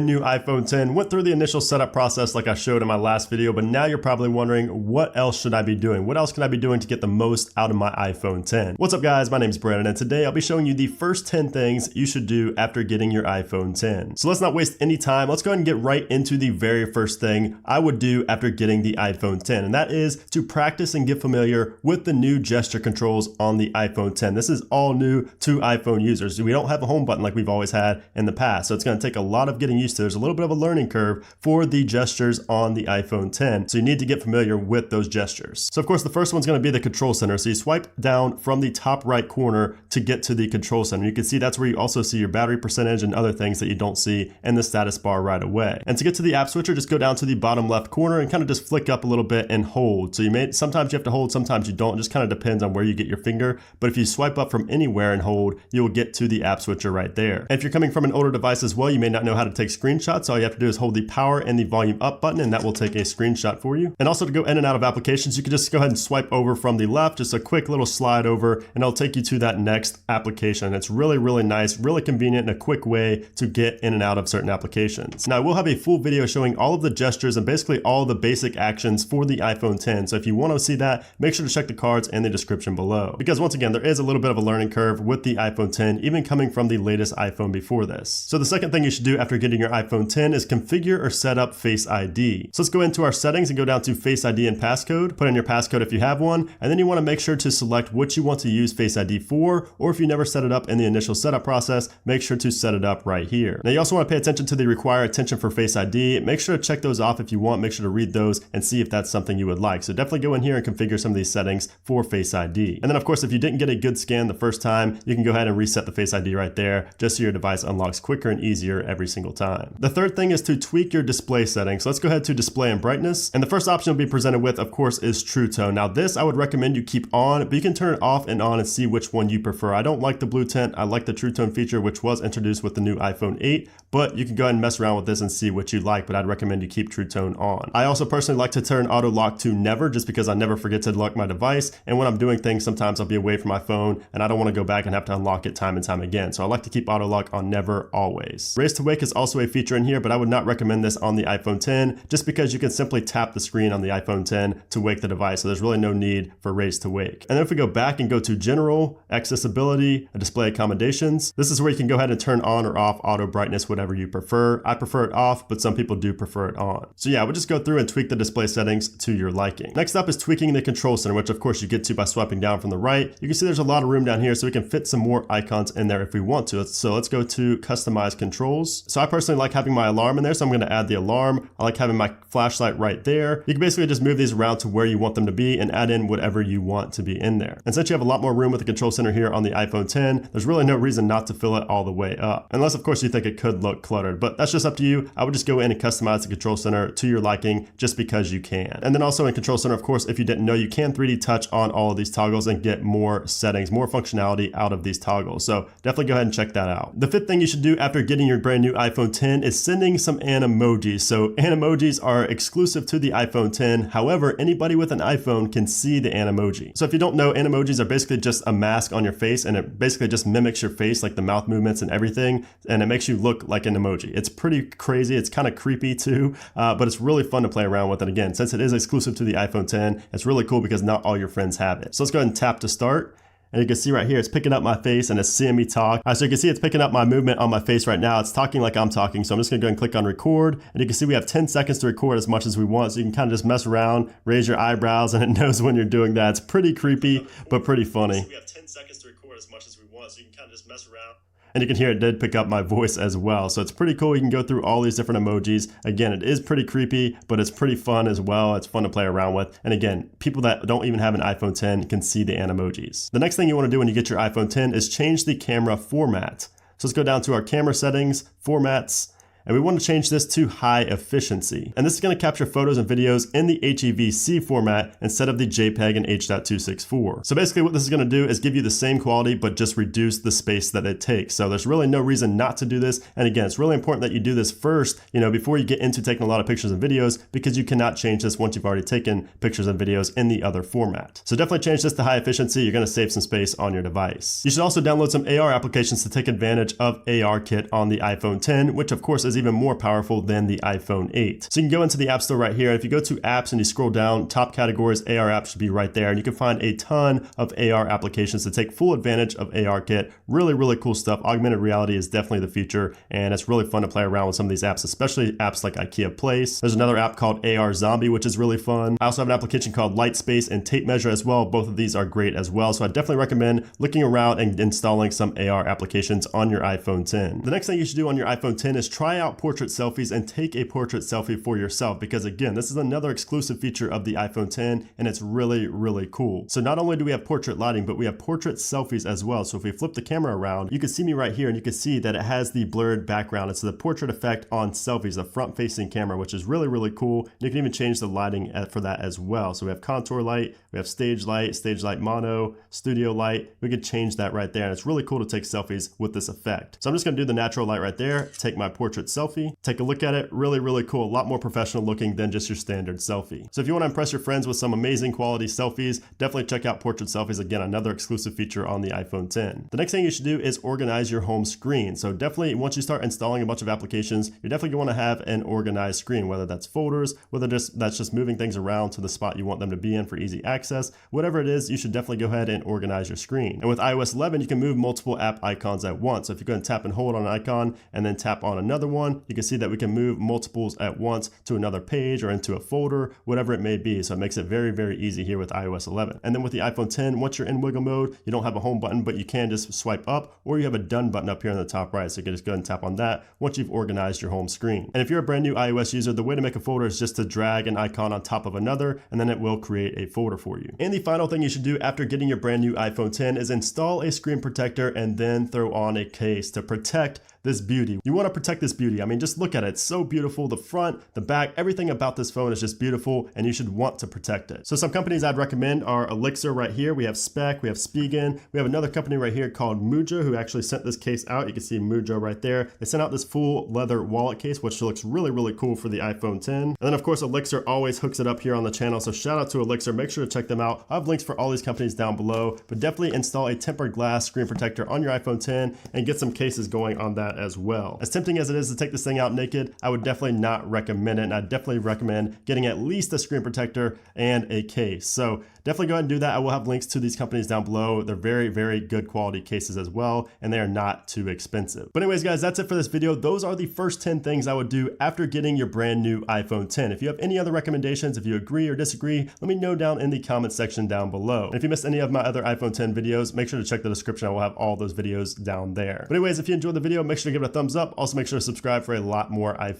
New iPhone 10, went through the initial setup process like I showed in my last video, but now you're probably wondering, what else should I be doing? What else can I be doing to get the most out of my iPhone 10? What's up guys, my name's Brandon, and today I'll be showing you the first 10 things you should do after getting your iPhone 10. So let's not waste any time, let's go ahead and get right into the very first thing I would do after getting the iPhone 10, and that is to practice and get familiar with the new gesture controls on the iPhone 10. This is all new to iPhone users. We don't have a home button like we've always had in the past, so it's going to take a lot of getting used to. There's a little bit of a learning curve for the gestures on the iPhone 10, so you need to get familiar with those gestures. So of course the first one's going to be the control center. So you swipe down from the top right corner to get to the control center. You can see that's where you also see your battery percentage and other things that you don't see in the status bar right away. And to get to the app switcher, just go down to the bottom left corner and kind of just flick up a little bit and hold. So sometimes you have to hold, sometimes you don't. It just kind of depends on where you get your finger. But if you swipe up from anywhere and hold, you'll get to the app switcher right there. And if you're coming from an older device as well, you may not know how to take screenshots. All you have to do is hold the power and the volume up button, and that will take a screenshot for you. And also to go in and out of applications, you can just go ahead and swipe over from the left, just a quick little slide over, and it'll take you to that next application. It's really, really nice, really convenient, and a quick way to get in and out of certain applications. Now I will have a full video showing all of the gestures and basically all the basic actions for the iPhone 10. So if you want to see that, make sure to check the cards in the description below. Because once again, there is a little bit of a learning curve with the iPhone 10, even coming from the latest iPhone before this. So the second thing you should do after getting your iPhone 10 is configure or set up Face ID. So let's go into our settings and go down to Face ID and passcode. Put in your passcode if you have one, and then you want to make sure to select what you want to use Face ID for, or if you never set it up in the initial setup process, make sure to set it up right here. Now you also want to pay attention to the require attention for Face ID. Make sure to check those off if you want. Make sure to read those and see if that's something you would like. So definitely go in here and configure some of these settings for Face ID. And then of course, if you didn't get a good scan the first time, you can go ahead and reset the Face ID right there, just so your device unlocks quicker and easier every single time. The third thing is to tweak your display settings. So let's go ahead to display and brightness. And the first option you'll be presented with, of course, is True Tone. Now this I would recommend you keep on, but you can turn it off and on and see which one you prefer. I don't like the blue tint. I like the True Tone feature, which was introduced with the new iPhone 8, but you can go ahead and mess around with this and see what you like, but I'd recommend you keep True Tone on. I also personally like to turn auto lock to never, just because I never forget to lock my device. And when I'm doing things, sometimes I'll be away from my phone and I don't want to go back and have to unlock it time and time again. So I like to keep auto lock on never, always. Raise to wake is also a feature in here, but I would not recommend this on the iPhone 10, just because you can simply tap the screen on the iPhone 10 to wake the device. So there's really no need for raise to wake. And then if we go back and go to general, accessibility, and display accommodations, this is where you can go ahead and turn on or off auto brightness, whatever you prefer. I prefer it off, but some people do prefer it on. So yeah, we'll just go through and tweak the display settings to your liking. Next up is tweaking the control center, which of course you get to by swiping down from the right. You can see there's a lot of room down here, so we can fit some more icons in there if we want to. So let's go to customize controls. So I personally like having my alarm in there, so I'm going to add the alarm. I like having my flashlight right there. You can basically just move these around to where you want them to be and add in whatever you want to be in there. And since you have a lot more room with the control center here on the iPhone 10, there's really no reason not to fill it all the way up. Unless of course you think it could look cluttered, but that's just up to you. I would just go in and customize the control center to your liking just because you can. And then also in control center, of course, if you didn't know, you can 3D touch on all of these toggles and get more settings, more functionality out of these toggles. So definitely go ahead and check that out. The fifth thing you should do after getting your brand new iPhone 10 is sending some animojis. So animojis are exclusive to the iPhone 10. However, anybody with an iPhone can see the Animoji. So if you don't know, Animojis are basically just a mask on your face, and it basically just mimics your face, like the mouth movements and everything, and it makes you look like an emoji. It's pretty crazy. It's kind of creepy too, but it's really fun to play around with. And again, since it is exclusive to the iPhone 10, it's really cool because not all your friends have it. So let's go ahead and tap to start. And you can see right here, it's picking up my face and it's seeing me talk. So you can see it's picking up my movement on my face right now. It's talking like I'm talking. So I'm just gonna go and click on record. And you can see we have 10 seconds to record as much as we want. So you can kind of just mess around, raise your eyebrows, and it knows when you're doing that. It's pretty creepy, but pretty funny. So we have 10 seconds to record as much as we want. So you can kind of just mess around. And you can hear it did pick up my voice as well. So it's pretty cool. You can go through all these different emojis. Again, it is pretty creepy, but it's pretty fun as well. It's fun to play around with. And again, people that don't even have an iPhone 10 can see the animojis. The next thing you want to do when you get your iPhone 10 is change the camera format. So let's go down to our camera settings, formats, and we want to change this to high efficiency. And this is going to capture photos and videos in the HEVC format instead of the JPEG and H.264. So basically what this is going to do is give you the same quality, but just reduce the space that it takes. So there's really no reason not to do this. And again, it's really important that you do this first, before you get into taking a lot of pictures and videos, because you cannot change this once you've already taken pictures and videos in the other format. So definitely change this to high efficiency. You're going to save some space on your device. You should also download some AR applications to take advantage of ARKit on the iPhone 10, which of course is even more powerful than the iPhone 8. So you can go into the App Store right here. If you go to apps and you scroll down, top categories, AR apps should be right there. And you can find a ton of AR applications to take full advantage of ARKit. Really, really cool stuff. Augmented reality is definitely the future, and it's really fun to play around with some of these apps, especially apps like IKEA Place. There's another app called AR Zombie, which is really fun. I also have an application called Lightspace and Tape Measure as well. Both of these are great as well. So I definitely recommend looking around and installing some AR applications on your iPhone 10. The next thing you should do on your iPhone 10 is try out portrait selfies and take a portrait selfie for yourself, because again, this is another exclusive feature of the iPhone 10, and it's really, really cool. So not only do we have portrait lighting, but we have portrait selfies as well. So if we flip the camera around, you can see me right here, and you can see that it has the blurred background. It's the portrait effect on selfies, the front-facing camera, which is really, really cool. And you can even change the lighting for that as well. So we have contour light, we have stage light mono, studio light. We could change that right there, and it's really cool to take selfies with this effect. So I'm just gonna do the natural light right there, take my portrait selfie, take a look at it. Really, really cool. A lot more professional looking than just your standard selfie. So if you want to impress your friends with some amazing quality selfies, definitely check out portrait selfies. Again, another exclusive feature on the iPhone 10. The next thing you should do is organize your home screen. So definitely, once you start installing a bunch of applications, you're definitely going to have an organized screen, whether that's folders, whether that's just moving things around to the spot you want them to be in for easy access. Whatever it is, you should definitely go ahead and organize your screen. And with iOS 11, you can move multiple app icons at once. So if you go and tap and hold on an icon and then tap on another one, you can see that we can move multiples at once to another page or into a folder, whatever it may be. So it makes it very, very easy here with iOS 11. And then with the iPhone 10, once you're in wiggle mode, you don't have a home button, but you can just swipe up, or you have a done button up here on the top right. So you can just go ahead and tap on that once you've organized your home screen. And if you're a brand new iOS user, the way to make a folder is just to drag an icon on top of another, and then it will create a folder for you. And the final thing you should do after getting your brand new iPhone 10 is install a screen protector and then throw on a case to protect this beauty. You want to protect this beauty. I mean, just look at it. It's so beautiful. The front, the back, everything about this phone is just beautiful, and you should want to protect it. So some companies I'd recommend are Elixir right here. We have Spec, we have Spigen. We have another company right here called Mujo, who actually sent this case out. You can see Mujo right there. They sent out this full leather wallet case, which looks really, really cool for the iPhone 10. And then of course, Elixir always hooks it up here on the channel. So shout out to Elixir. Make sure to check them out. I have links for all these companies down below, but definitely install a tempered glass screen protector on your iPhone 10 and get some cases going on that as well. As tempting as it is to take this thing out naked, I would definitely not recommend it. And I definitely recommend getting at least a screen protector and a case. So definitely go ahead and do that. I will have links to these companies down below. They're very, very good quality cases as well, and they are not too expensive. But anyways, guys, that's it for this video. Those are the first 10 things I would do after getting your brand new iPhone 10. If you have any other recommendations, if you agree or disagree, let me know down in the comment section down below. And if you missed any of my other iPhone 10 videos, make sure to check the description. I will have all those videos down there. But anyways, if you enjoyed the video, make sure to give it a thumbs up. Also, make sure to subscribe for a lot more iPhone